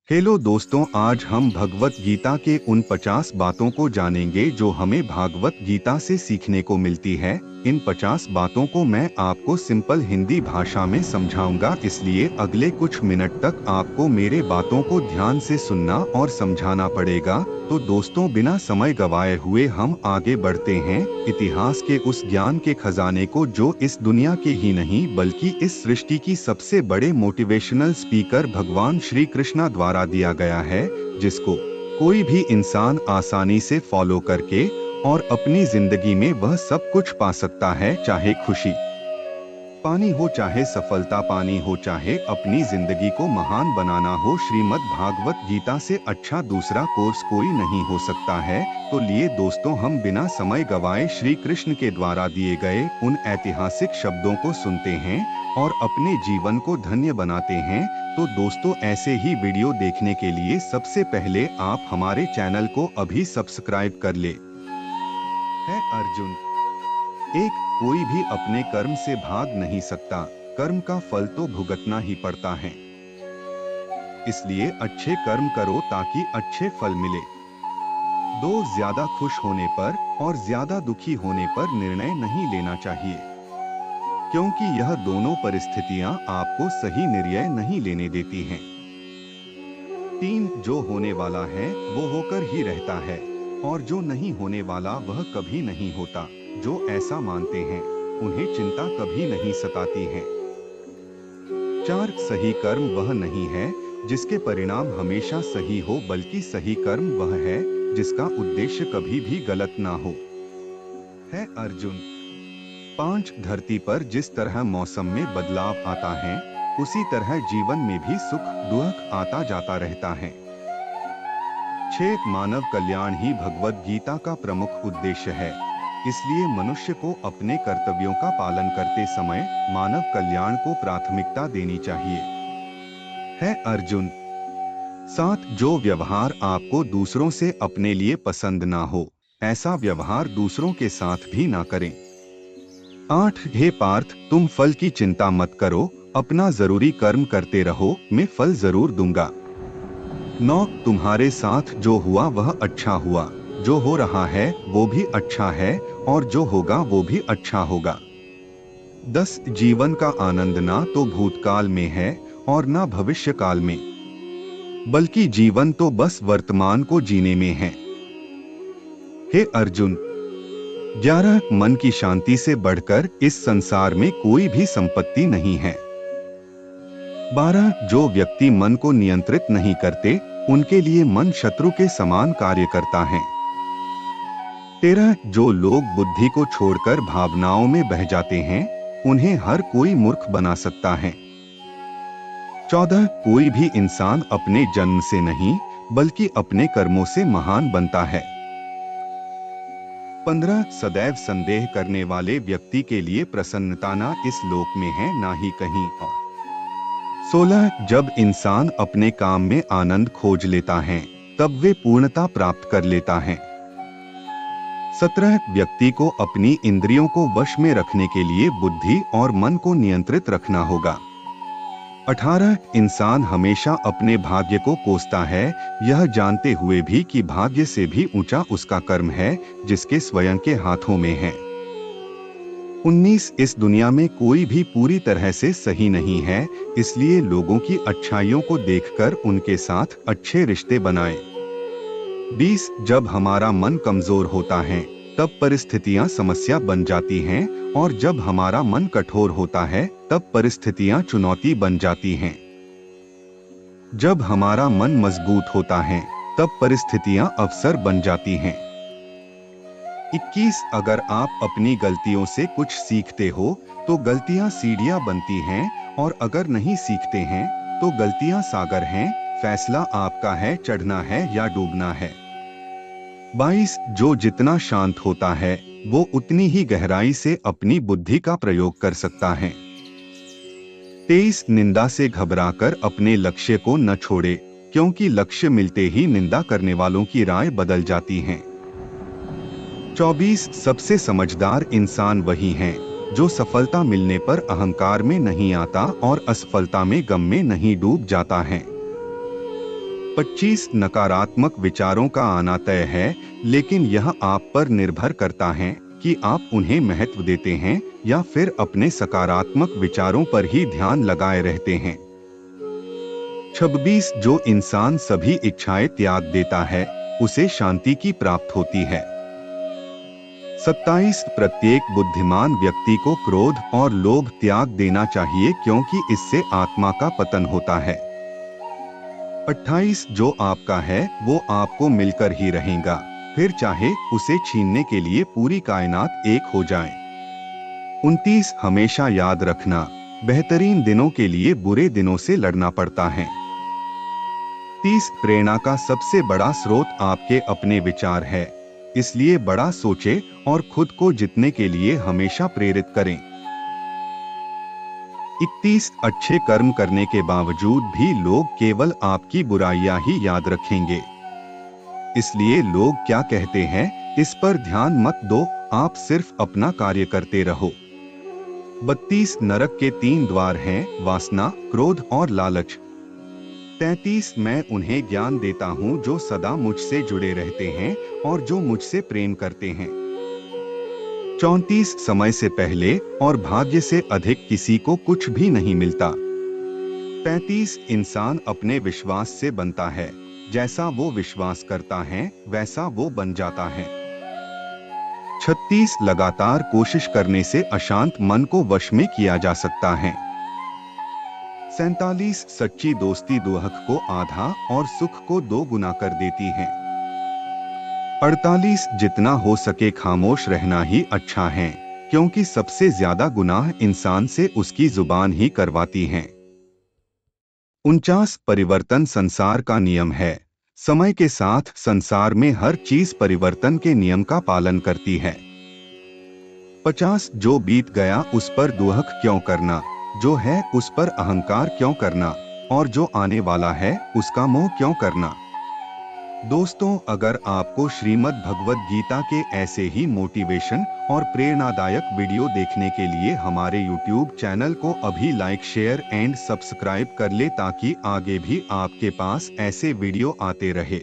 Hello दोस्तों, आज हम भगवत गीता के उन 50 बातों को जानेंगे जो हमें भागवत गीता से सीखने को मिलती है। इन 50 बातों को मैं आपको सिंपल हिंदी भाषा में समझाऊंगा, इसलिए अगले कुछ मिनट तक आपको मेरे बातों को ध्यान से सुनना और समझाना पड़ेगा। तो दोस्तों, बिना समय गवाए हुए हम आगे बढ़ते हैं इतिहास के उस ज्ञान के खजाने को जो इस दुनिया के ही नहीं बल्कि इस सृष्टि की सबसे बड़े मोटिवेशनल स्पीकर भगवान श्री कृष्णा द्वारा दिया गया है, जिसको कोई भी इंसान आसानी से फॉलो करके और अपनी जिंदगी में वह सब कुछ पा सकता है, चाहे खुशी पानी हो, चाहे सफलता पानी हो, चाहे अपनी जिंदगी को महान बनाना हो। श्रीमद् भागवत गीता से अच्छा दूसरा कोर्स कोई नहीं हो सकता है। तो लिए दोस्तों, हम बिना समय गवाए श्री कृष्ण के द्वारा दिए गए उन ऐतिहासिक शब्दों को सुनते हैं और अपने जीवन को धन्य बनाते हैं। तो दोस्तों, ऐसे ही वीडियो देखने के लिए सबसे पहले आप हमारे चैनल को अभी सब्सक्राइब कर ले। है अर्जुन, एक कोई भी अपने कर्म से भाग नहीं सकता, कर्म का फल तो भुगतना ही पड़ता है। इसलिए अच्छे कर्म करो ताकि अच्छे फल मिले। दो, ज्यादा खुश होने पर और ज्यादा दुखी होने पर निर्णय नहीं लेना चाहिए, क्योंकि यह दोनों परिस्थितियां आपको सही निर्णय नहीं लेने देती हैं। तीन, जो होने वाला है वो होकर ही रहता है और जो नहीं होने वाला वह कभी नहीं होता। जो ऐसा मानते हैं उन्हें चिंता कभी नहीं सताती है। चार, सही कर्म वह नहीं है जिसके परिणाम हमेशा सही हो, बल्कि सही कर्म वह है जिसका उद्देश्य कभी भी गलत ना हो। है अर्जुन। पांच, धरती पर जिस तरह मौसम में बदलाव आता है उसी तरह जीवन में भी सुख दुख आता जाता रहता है। 6, मानव कल्याण ही भगवत गीता का प्रमुख उद्देश्य है, इसलिए मनुष्य को अपने कर्तव्यों का पालन करते समय मानव कल्याण को प्राथमिकता देनी चाहिए। है अर्जुन। 7, जो व्यवहार आपको दूसरों से अपने लिए पसंद ना हो ऐसा व्यवहार दूसरों के साथ भी ना करें। 8, हे पार्थ, तुम फल की चिंता मत करो, अपना जरूरी कर्म करते रहो, मैं फल जरूर दूंगा। 9, तुम्हारे साथ जो हुआ वह अच्छा हुआ, जो हो रहा है वो भी अच्छा है और जो होगा वो भी अच्छा होगा। 10, जीवन का आनंद ना तो भूतकाल में है और ना भविष्य काल में, बल्कि जीवन तो बस वर्तमान को जीने में है। हे अर्जुन। 11, मन की शांति से बढ़कर इस संसार में कोई भी संपत्ति नहीं है। 12, जो व्यक्ति मन को नियंत्रित नहीं करते उनके लिए मन शत्रु के समान कार्य करता है। 13, जो लोग बुद्धि को छोड़कर भावनाओं में बह जाते हैं उन्हें हर कोई मूर्ख बना सकता है। 14, कोई भी इंसान अपने जन्म से नहीं बल्कि अपने कर्मों से महान बनता है। 15, सदैव संदेह करने वाले व्यक्ति के लिए प्रसन्नता ना इस लोक में है ना ही कहीं और। 16, जब इंसान अपने काम में आनंद खोज लेता है तब वे पूर्णता प्राप्त कर लेता है। 17, व्यक्ति को अपनी इंद्रियों को वश में रखने के लिए बुद्धि और मन को नियंत्रित रखना होगा। 18, इंसान हमेशा अपने भाग्य को कोसता है, यह जानते हुए भी कि भाग्य से भी ऊंचा उसका कर्म है जिसके स्वयं के हाथों में है। 19, इस दुनिया में कोई भी पूरी तरह से सही नहीं है, इसलिए लोगों की अच्छाइयों को देखकर उनके साथ अच्छे रिश्ते बनाएं। 20, जब हमारा मन कमजोर होता है तब परिस्थितियां समस्या बन जाती हैं और जब हमारा मन कठोर होता है तब परिस्थितियां चुनौती बन जाती हैं। जब हमारा मन मजबूत होता है तब परिस्थितियां अवसर बन जाती हैं। 21, अगर आप अपनी गलतियों से कुछ सीखते हो तो गलतियां सीढ़ियां बनती हैं और अगर नहीं सीखते हैं तो गलतियां सागर हैं, फैसला आपका है चढ़ना है या डूबना है। 22, जो जितना शांत होता है वो उतनी ही गहराई से अपनी बुद्धि का प्रयोग कर सकता है। 23, निंदा से घबराकर अपने लक्ष्य को न छोड़े, क्योंकि लक्ष्य मिलते ही निंदा करने वालों की राय बदल जाती है। 24, सबसे समझदार इंसान वही है जो सफलता मिलने पर अहंकार में नहीं आता और असफलता में गम में नहीं डूब जाता है। 25 नकारात्मक विचारों का आना तय है, लेकिन यह आप पर निर्भर करता है कि आप उन्हें महत्व देते हैं या फिर अपने सकारात्मक विचारों पर ही ध्यान लगाए रहते हैं। 26 जो इंसान सभी इच्छाएं त्याग देता है, उसे शांति की प्राप्त होती है। 27 प्रत्येक बुद्धिमान व्यक्ति को क्रोध और लोभ त्याग देना चाहिए क्योंकि इससे आत्मा का पतन होता है। 28 जो आपका है वो आपको मिलकर ही रहेगा, फिर चाहे उसे छीनने के लिए पूरी कायनात एक हो जाए। 29 हमेशा याद रखना, बेहतरीन दिनों के लिए बुरे दिनों से लड़ना पड़ता है। 30 प्रेरणा का सबसे बड़ा स्रोत आपके अपने विचार है, इसलिए बड़ा सोचें और खुद को जीतने के लिए हमेशा प्रेरित करें। 31 अच्छे कर्म करने के बावजूद भी लोग केवल आपकी बुराइयां ही याद रखेंगे, इसलिए लोग क्या कहते हैं इस पर ध्यान मत दो, आप सिर्फ अपना कार्य करते रहो। 32 नरक के 3 द्वार हैं, वासना, क्रोध और लालच। 33 मैं उन्हें ज्ञान देता हूँ जो सदा मुझसे जुड़े रहते हैं और जो मुझसे प्रेम करते हैं। 34 समय से पहले और भाग्य से अधिक किसी को कुछ भी नहीं मिलता। 35 इंसान अपने विश्वास से बनता है, जैसा वो विश्वास करता है वैसा वो बन जाता है। 36 लगातार कोशिश करने से अशांत मन को वश में किया जा सकता है। 47 सच्ची दोस्ती दुख को आधा और सुख को 2 गुना कर देती है। 48 जितना हो सके खामोश रहना ही अच्छा है, क्योंकि सबसे ज्यादा गुनाह इंसान से उसकी जुबान ही करवाती है। 49 परिवर्तन संसार का नियम है, समय के साथ संसार में हर चीज परिवर्तन के नियम का पालन करती है। 50 जो बीत गया उस पर दुख क्यों करना, जो है उस पर अहंकार क्यों करना, और जो आने वाला है उसका मोह क्यों करना। दोस्तों, अगर आपको श्रीमद् भगवद गीता के ऐसे ही मोटिवेशन और प्रेरणादायक वीडियो देखने के लिए हमारे YouTube चैनल को अभी लाइक, शेयर एंड सब्सक्राइब कर ले ताकि आगे भी आपके पास ऐसे वीडियो आते रहे।